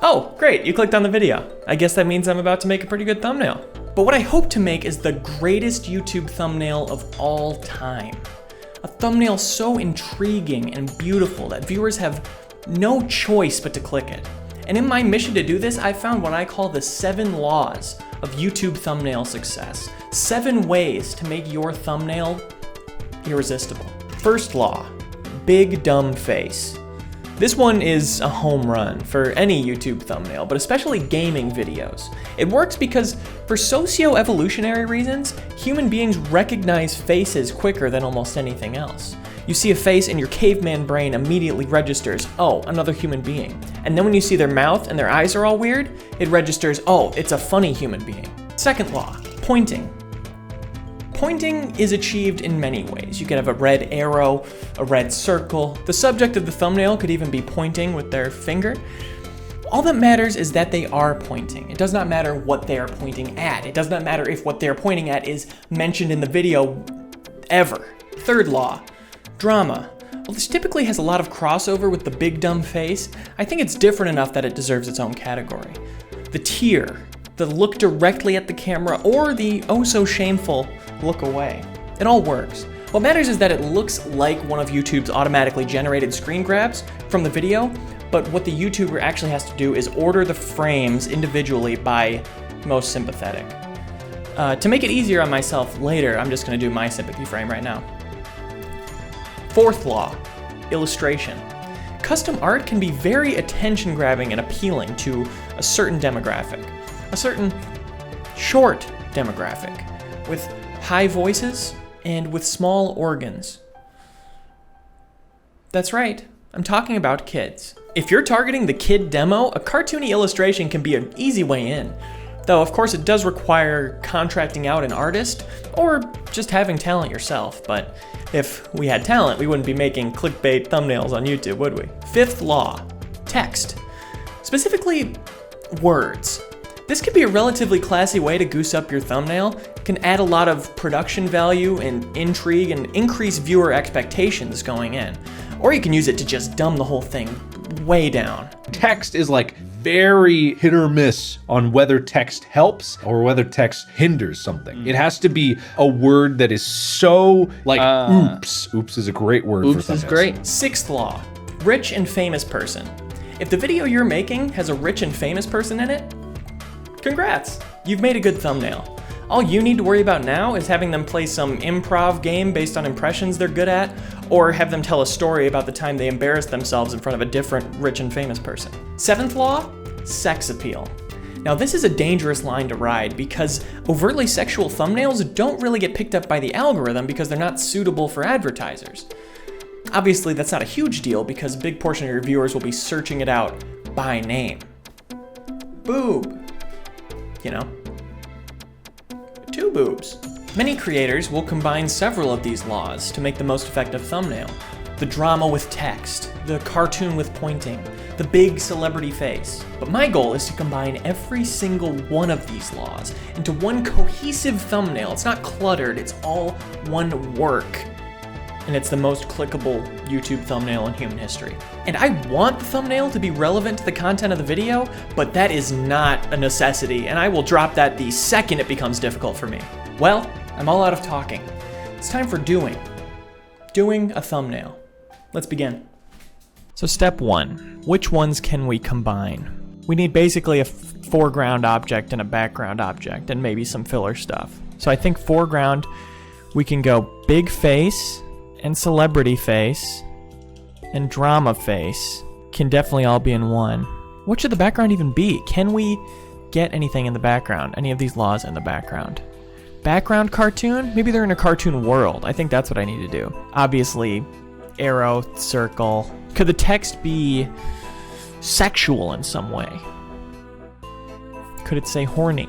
Oh, great, you clicked on the video. I guess that means I'm about to make a pretty good thumbnail. But what I hope to make is the greatest YouTube thumbnail of all time. A thumbnail so intriguing and beautiful that viewers have no choice but to click it. And in my mission to do this, I found what I call the 7 laws of YouTube thumbnail success. 7 ways to make your thumbnail irresistible. First law, big dumb face. This one is a home run for any YouTube thumbnail, but especially gaming videos. It works because for socio-evolutionary reasons, human beings recognize faces quicker than almost anything else. You see a face and your caveman brain immediately registers, oh, another human being. And then when you see their mouth and their eyes are all weird, it registers, oh, it's a funny human being. Second law, pointing. Pointing is achieved in many ways. You could have a red arrow, a red circle. The subject of the thumbnail could even be pointing with their finger. All that matters is that they are pointing. It does not matter what they are pointing at. It does not matter if what they're pointing at is mentioned in the video ever. Third law, drama. Well, this typically has a lot of crossover with the big dumb face. I think it's different enough that it deserves its own category. The tear, the look directly at the camera, or the oh so shameful look away. It all works. What matters is that it looks like one of YouTube's automatically generated screen grabs from the video, but what the YouTuber actually has to do is order the frames individually by most sympathetic. To make it easier on myself later, I'm just gonna do my sympathy frame right now. Fourth law, illustration. Custom art can be very attention-grabbing and appealing to a certain demographic, a certain short demographic, with high voices and with small organs. That's right, I'm talking about kids. If you're targeting the kid demo, a cartoony illustration can be an easy way in. Though of course it does require contracting out an artist or just having talent yourself, but if we had talent, we wouldn't be making clickbait thumbnails on YouTube, would we? Fifth law, text. Specifically, words. This could be a relatively classy way to goose up your thumbnail. It can add a lot of production value and intrigue and increase viewer expectations going in. Or you can use it to just dumb the whole thing way down. Text is like very hit or miss on whether text helps or whether text hinders something. It has to be a word that is so like oops. Oops is a great word for thumbnails. Oops is great. Sixth law, rich and famous person. If the video you're making has a rich and famous person in it, congrats, you've made a good thumbnail. All you need to worry about now is having them play some improv game based on impressions they're good at, or have them tell a story about the time they embarrassed themselves in front of a different rich and famous person. Seventh law, sex appeal. Now this is a dangerous line to ride because overtly sexual thumbnails don't really get picked up by the algorithm because they're not suitable for advertisers. Obviously that's not a huge deal because a big portion of your viewers will be searching it out by name. Boob. You know, 2 boobs. Many creators will combine several of these laws to make the most effective thumbnail. The drama with text, the cartoon with pointing, the big celebrity face. But my goal is to combine every single one of these laws into one cohesive thumbnail. It's not cluttered, it's all one work. And it's the most clickable YouTube thumbnail in human history. And I want the thumbnail to be relevant to the content of the video, but that is not a necessity, and I will drop that the second it becomes difficult for me. Well, I'm all out of talking. It's time for doing. Doing a thumbnail. Let's begin. So step 1, which ones can we combine? We need basically a foreground object and a background object, and maybe some filler stuff. So I think foreground, we can go big face, and celebrity face, and drama face can definitely all be in one. What should the background even be? Can we get anything in the background? Any of these laws in the background? Background cartoon? Maybe they're in a cartoon world. I think that's what I need to do. Obviously, arrow, circle. Could the text be sexual in some way? Could it say horny?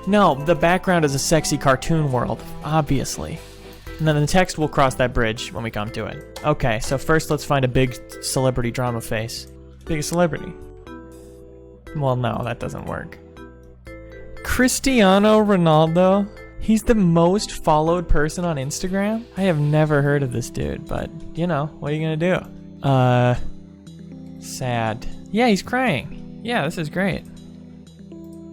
No, the background is a sexy cartoon world, obviously. And then the text will cross that bridge when we come to it. Okay, so first let's find a big celebrity drama face. Big celebrity. Well, no, that doesn't work. Cristiano Ronaldo? He's the most followed person on Instagram? I have never heard of this dude, but, you know, what are you gonna do? Sad. Yeah, he's crying. Yeah, this is great.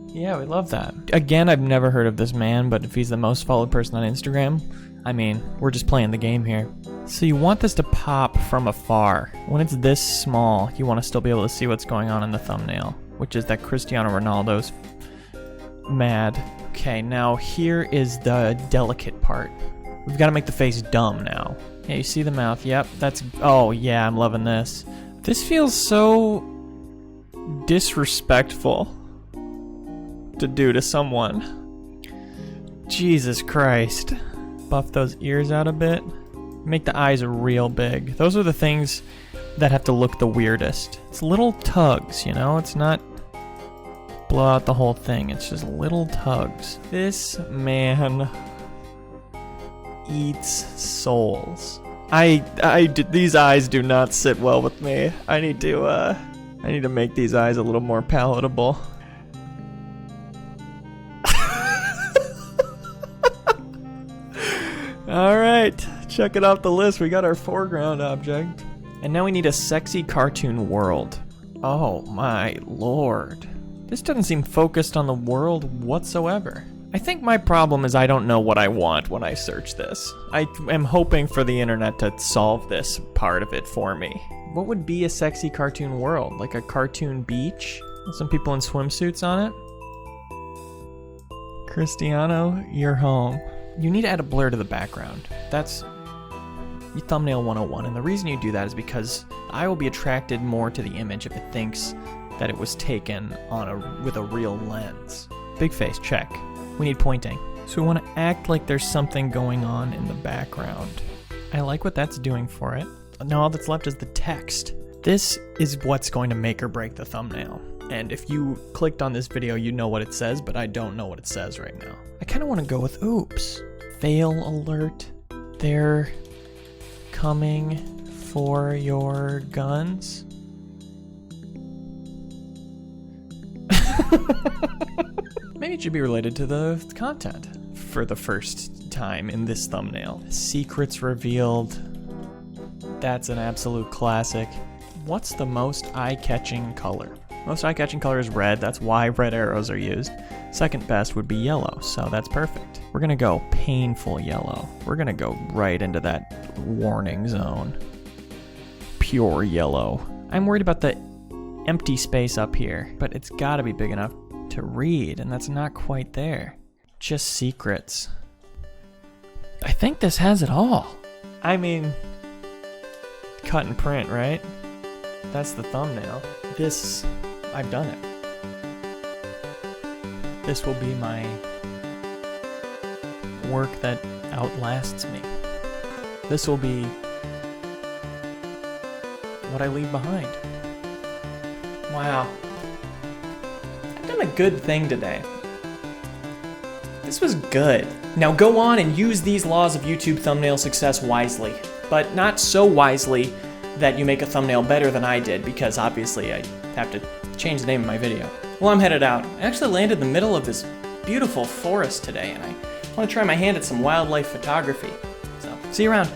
Yeah, we love that. Again, I've never heard of this man, but if he's the most followed person on Instagram, I mean, we're just playing the game here. So you want this to pop from afar. When it's this small, you want to still be able to see what's going on in the thumbnail, which is that Cristiano Ronaldo's mad. Okay, now here is the delicate part. We've got to make the face dumb now. Yeah, you see the mouth. Yep, that's... Oh, yeah, I'm loving this. This feels so disrespectful to do to someone. Jesus Christ. Buff those ears out a bit. Make the eyes real big. Those are the things that have to look the weirdest. It's little tugs, you know? It's not blow out the whole thing. It's just little tugs. This man eats souls. These eyes do not sit well with me. I need to make these eyes a little more palatable. All right, check it off the list. We got our foreground object. And now we need a sexy cartoon world. Oh my lord. This doesn't seem focused on the world whatsoever. I think my problem is I don't know what I want when I search this. I am hoping for the internet to solve this part of it for me. What would be a sexy cartoon world? Like a cartoon beach? With some people in swimsuits on it? Cristiano, you're home. You need to add a blur to the background. That's your thumbnail 101. And the reason you do that is because I will be attracted more to the image if it thinks that it was taken with a real lens. Big face, check. We need pointing. So we want to act like there's something going on in the background. I like what that's doing for it. Now all that's left is the text. This is what's going to make or break the thumbnail. And if you clicked on this video, you know what it says, but I don't know what it says right now. I kind of want to go with oops. Fail alert. They're coming for your guns. Maybe it should be related to the content for the first time in this thumbnail. Secrets revealed. That's an absolute classic. What's the most eye-catching color? Most eye-catching color is red. That's why red arrows are used. Second best would be yellow, so that's perfect. We're gonna go painful yellow. We're gonna go right into that warning zone. Pure yellow. I'm worried about the empty space up here, but it's gotta be big enough to read, and that's not quite there. Just secrets. I think this has it all. I mean, cut and print, right? That's the thumbnail. This, I've done it. This will be my work that outlasts me. This will be what I leave behind. Wow. I've done a good thing today. This was good. Now go on and use these laws of YouTube thumbnail success wisely, but not so wisely that you make a thumbnail better than I did, because obviously I have to change the name of my video. Well, I'm headed out. I actually landed in the middle of this beautiful forest today, and I want to try my hand at some wildlife photography. So, see you around.